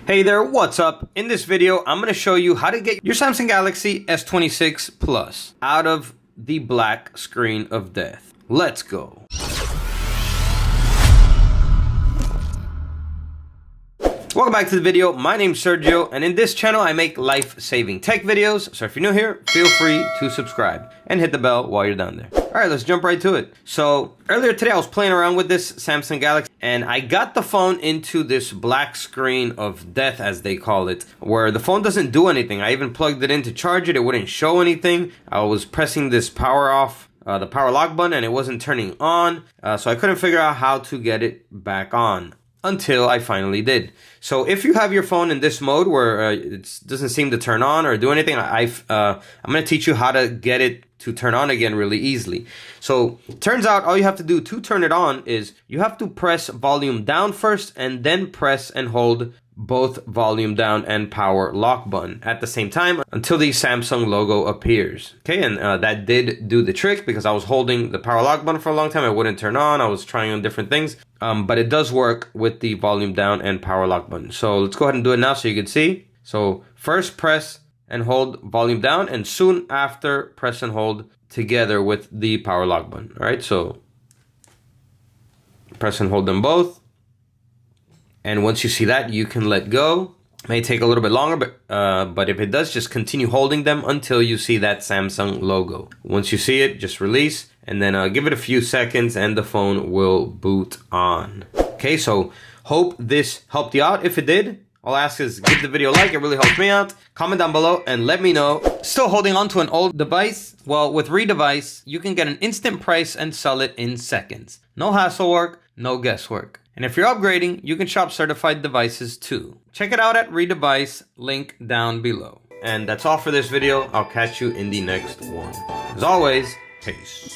Hey there, what's up? In this video, I'm going to show you how to get your Samsung Galaxy S26 Plus out of the black screen of death. Let's go. Welcome back to the video. My name's Sergio, and in this channel, I make life-saving tech videos. So if you're new here, feel free to subscribe and hit the bell while you're down there. All right, let's jump right to it. So earlier today, I was playing around with this Samsung Galaxy, and I got the phone into this black screen of death, as they call it, where the phone doesn't do anything. I even plugged it in to charge it. It wouldn't show anything. I was pressing this power off, the power lock button, and it wasn't turning on. So I couldn't figure out how to get it back on until I finally did. So if you have your phone in this mode where it doesn't seem to turn on or do anything, I'm going to teach you how to get it to turn on again really easily. So turns out all you have to do to turn it on is you have to press volume down first and then press and hold both volume down and power lock button at the same time until the Samsung logo appears. Okay, and that did do the trick because I was holding the power lock button for a long time. It wouldn't turn on. I was trying on different things, but it does work with the volume down and power lock button. So let's go ahead and do it now so you can see. So first press and hold volume down, and soon after press and hold together with the power lock button. All right, so press and hold them both. And once you see that, you can let go. It may take a little bit longer, but if it does, just continue holding them until you see that Samsung logo. Once you see it, just release, and then give it a few seconds and the phone will boot on. Okay, so hope this helped you out. If it did, all I ask is give the video a like. It really helps me out. Comment down below and let me know. Still holding on to an old device? Well, with Redevice, you can get an instant price and sell it in seconds. No hassle work, no guesswork. And if you're upgrading, you can shop certified devices too. Check it out at Redevice, link down below. And that's all for this video. I'll catch you in the next one. As always, peace.